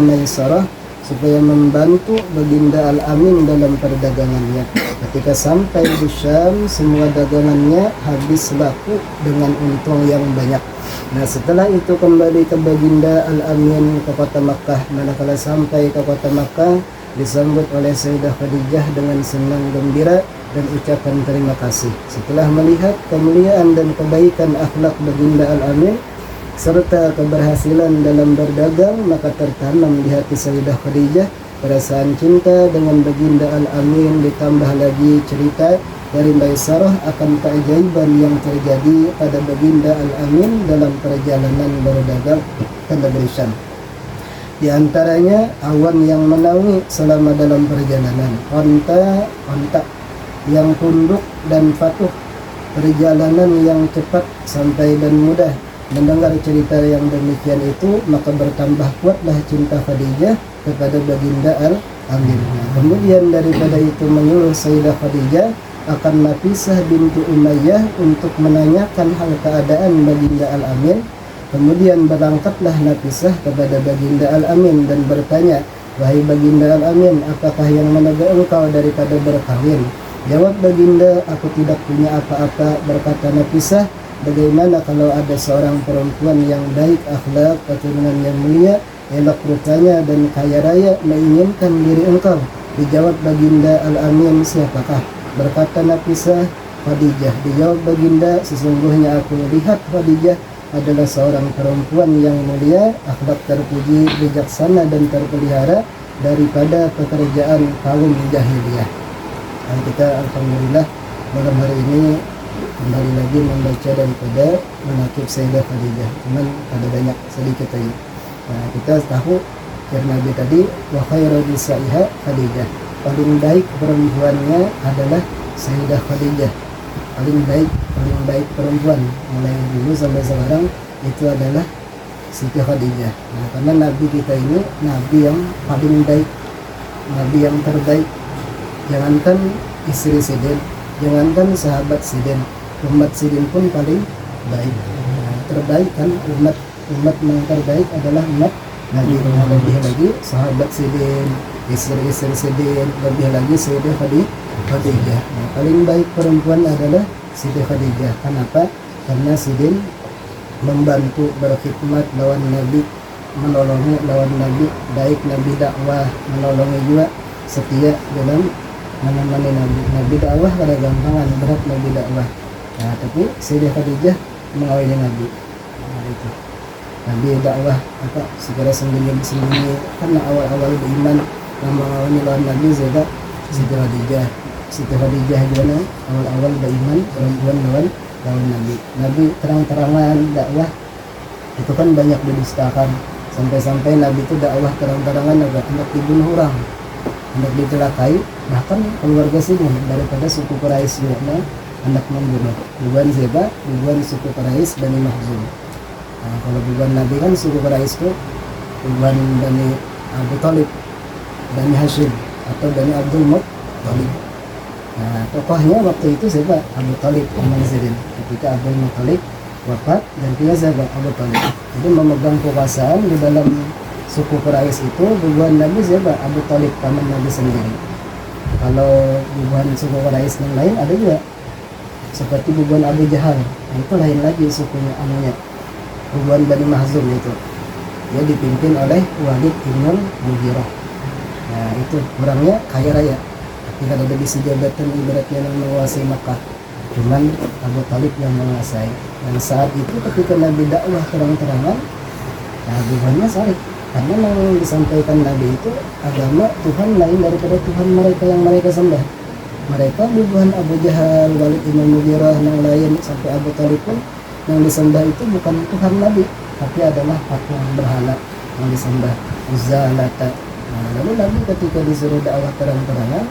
Maisarah supaya membantu baginda Al-Amin dalam perdagangannya. Ketika sampai di Syam, semua dagangannya habis laku dengan untung yang banyak. Nah, setelah itu kembali ke baginda Al-Amin ke kota Makkah. Manakala sampai ke kota Makkah, disambut oleh Sayyidah Khadijah dengan senang gembira dan ucapan terima kasih. Setelah melihat kemuliaan dan kebaikan akhlak baginda Al-Amin serta keberhasilan dalam berdagang, maka tertanam di hati Sayyidah Khadijah perasaan cinta dengan baginda Al-Amin, ditambah lagi cerita dari Maisarah akan keajaiban yang terjadi pada baginda Al-Amin dalam perjalanan berdagang ke negeri Syam. Di antaranya awan yang menaungi selama dalam perjalanan, onta yang tunduk dan patuh, perjalanan yang cepat sampai dan mudah. Mendengar cerita yang demikian itu, maka bertambah kuatlah cinta Khadijah kepada baginda Al-Amin. Kemudian daripada itu menyuruh Sayyidah Khadijah akan Nafisah binti Umayyah untuk menanyakan hal keadaan baginda Al-Amin. Kemudian berangkatlah Nafisah kepada baginda Al-Amin dan bertanya, "Wahai baginda Al-Amin, apakah yang menegur engkau daripada berkawin?" Jawab baginda, "Aku tidak punya apa-apa." Berkata Nafisah, "Bagaimana kalau ada seorang perempuan yang baik akhlak, keturunan yang mulia, elok rupanya dan kaya raya menginginkan diri engkau?" Dijawab baginda Al-Amin, "Siapakah?" Berkata Nafisah, "Khadijah." Dijawab baginda, "Sesungguhnya aku lihat Khadijah adalah seorang perempuan yang mulia, akhlak terpuji, bijaksana dan terpelihara daripada pekerjaan kaum jahiliyah." Nah, kita alhamdulillah malam hari ini kembali lagi membaca daripada menakib Sayyidah Khadijah, cuman ada banyak sedikit aja. Nah, kita tahu Nabi tadi wa khairu nisaiha Khadijah, paling baik perempuannya adalah Sayyidah Khadijah. Paling baik perempuan mulai dulu sampai sekarang itu adalah Siti Khadijah. Nah, karena Nabi kita ini Nabi yang paling baik, Nabi yang terbaik. Jangankan istri Sidin, jangankan sahabat Sidin, umat Sidin pun paling baik. Nah, terbaik kan umat yang terbaik adalah umat Nabi. Lebih lagi sahabat Sidin, istri-istri Sidin, lebih lagi Sayyidah Khadijah. Nah, paling baik perempuan adalah Siti Khadijah. Kenapa? Karena Sidin membantu berkhidmat lawan Nabi, menolongi lawan Nabi, baik Nabi dakwah, menolongi juga setia dalam menemani Nabi dakwah kada gampangan, berat Nabi dakwah. Nah, tapi Sayyidah Khadijah mengawini Nabi. Nah, itu Nabi dakwah segera sembunyi karena awal-awal beriman yang mengawini lawan Nabi juga Siti Khadijah. Siti Khadijah gimana awal-awal beriman perempuan lawan Nabi. Nabi terang-terangan dakwah itu kan banyak didustakan, sampai-sampai Nabi itu dakwah terang-terangan anak dibunuh orang, anak dicelakai, bahkan keluarga Sidin daripada suku Quraisy juga anak membunuh. Bukan siapa? Bukan suku Quraisy Bani Makhzum. Nah, kalau bukan Nabi kan suku Quraisy itu bukan Bani Abu Thalib, Bani Hashim atau Bani Abdul Muttalib. Nah, tokohnya waktu itu siapa? Abu Thalib Paman Sidin. Ketika Abdul Muttalib wafat, dan dia siapa? Abu Thalib. Jadi memegang kekuasaan di dalam suku Quraisy itu bukan Nabi siapa? Abu Thalib paman Nabi sendiri. Kalau bukan suku Quraisy yang lain ada juga, seperti bukan Abu Jahal. Nah, itu lain lagi sukunya anunya. Bukan Bani Mahzum itu. Dia dipimpin oleh Walid bin Mughirah. Nah, itu orangnya kaya raya. Tapi kalau ada bisi jabatan ibaratnya yang menguasai Makkah. Cuman Abu Thalib yang menguasai. Dan saat itu ketika Nabi dakwah terang-terangan, nah bukannya salib. Karena yang disampaikan Nabi itu agama Tuhan lain daripada Tuhan mereka yang mereka sembah. Mereka bukan Abu Jahal, Walid bin Mughirah yang lain, sampai Abu Thalib pun yang disembah itu bukan Tuhan Nabi, tapi adalah patung berhala yang disembah, Uzza, Lata. Nah, lalu Nabi ketika disuruh dakwah terang-terangan,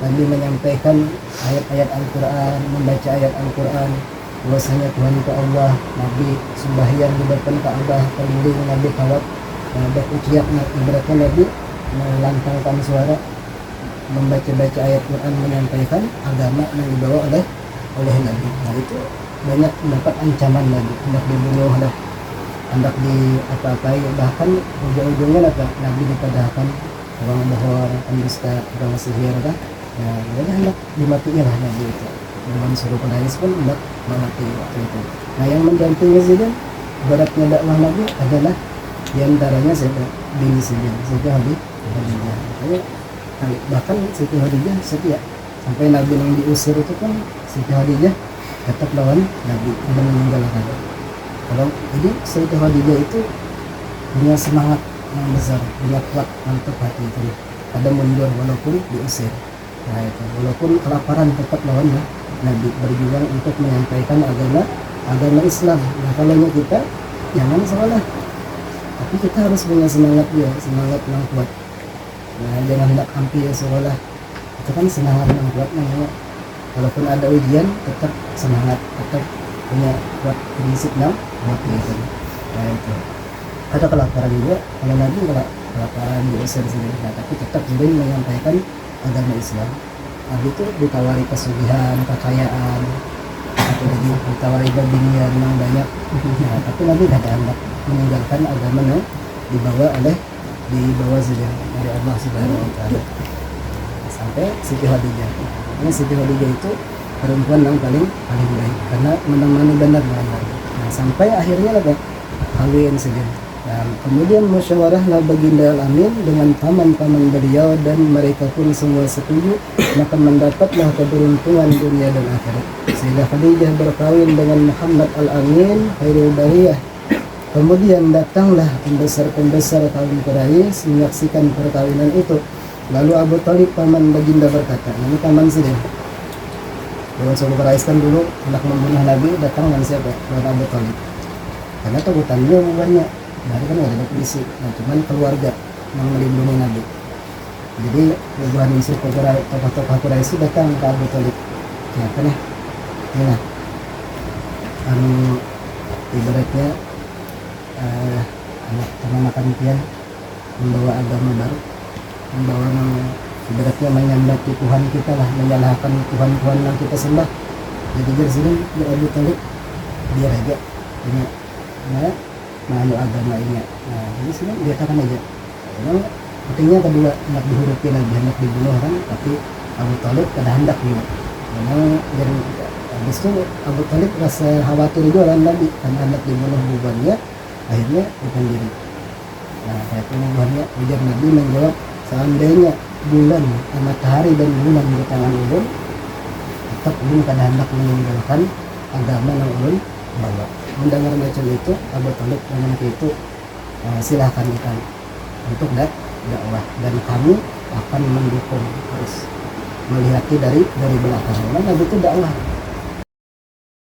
Nabi menyampaikan ayat-ayat Al-Quran, membaca ayat Al-Quran, bahwasanya Tuhan itu Allah. Nabi sembahyang di depan Ka'bah, keliling Nabi tawaf, berucap, ibaratnya Nabi melantangkan suara, membaca-baca ayat Quran, menyampaikan agama yang dibawa oleh Nabi. Nah, itu banyak mendapat ancaman Nabi, hendak dibunuh lah. hendak di apa-apai, bahkan ujung-ujungnya apa Nabi dipadahkan orang bohong, pendusta, orang sihir kan. Nah, jadi hendak dimatikan lah Nabi itu. Dengan suruh Quraisy pun hendak memati waktu itu. Nah, yang mendampingi Zidan beratnya dakwah Nabi adalah diantaranya Sayyidah binti Zidan, Sayyidah Khadijah. Makanya bahkan Siti Khadijah setia sampai Nabi yang diusir itu pun Siti Khadijah tetap lawan Nabi dan meninggalkan. Kalau jadi Siti Khadijah itu punya semangat yang besar, punya kuat mantap hati itu. Ada mundur walaupun diusir. Nah itu walaupun kelaparan tetap lawan Nabi, berjuang untuk menyampaikan agama Islam. Nah kalau kita jangan salah, tapi kita harus punya semangat dia, semangat yang kuat. Nah jangan hendak hampir seolah itu kan semangat yang kuat namanya. Walaupun ada ujian tetap semangat, tetap punya kuat prinsip yang kuat gitu. Nah itu ada kelaparan juga, kalau Nabi kelaparan diusir sendiri, nah, tapi tetap juga menyampaikan agama Islam. Nabi itu ditawari kesugihan, kekayaan, atau ditawari babingan yang banyak, nah, tapi Nabi tidak ada hendak meninggalkan agama yang dibawa saja dari Allah Subhanahu Wa Taala. Sampai Siti Khadijah. Ini Siti Khadijah itu perempuan yang paling baik karena menemani benar dengan Nabi. Nah, sampai akhirnya lah kawin saja. Nah, kemudian musyawarahlah baginda Al-Amin dengan paman-paman beliau dan mereka pun semua setuju, maka mendapatlah keberuntungan dunia dan akhirat. Sayyidah Khadijah berkawin dengan Muhammad Al-Amin Khairul Bariyah. Kemudian datanglah pembesar-pembesar kaum Quraisy menyaksikan perkawinan itu. Lalu Abu Thalib paman baginda berkata, ini paman sini. Kalau suruh Quraisy kan dulu hendak membunuh Nabi, datang dengan siapa? Dengan Abu Thalib. Karena takutannya bukannya, dari kan ada polisi. Nah, cuman keluarga yang melindungi Nabi. Jadi ribuan suku tokoh-tokoh Quraisy datang ke Abu Thalib. Ya kan ya? Ini lah. Ibaratnya anak makan pian membawa agama baru, membawa ibaratnya menyambati Tuhan kita lah, menyalahkan Tuhan yang kita sembah. Jadi dari sini dia Abu Thalib biar aja ini malu agama ini. Nah jadi sini dia katakan aja memang pentingnya kedua hendak dihurupi lagi, hendak dibunuh kan, tapi Abu Thalib kada hendak juga. Memang jadi habis itu Abu Thalib rasa khawatir juga dengan Nabi karena hendak dibunuh bubannya, akhirnya bukan diri. Nah kayak penubuhannya ujar Nabi menjawab, seandainya bulan, matahari dan bulan di tangan ulun, tetap ulun kada hendak meninggalkan agama yang ulun bawa. Mendengar macam itu, Abu Thalib dengan itu silahkan ikan untuk dakwah dan kami akan mendukung, harus melihatnya dari belakang. Nabi itu dakwah.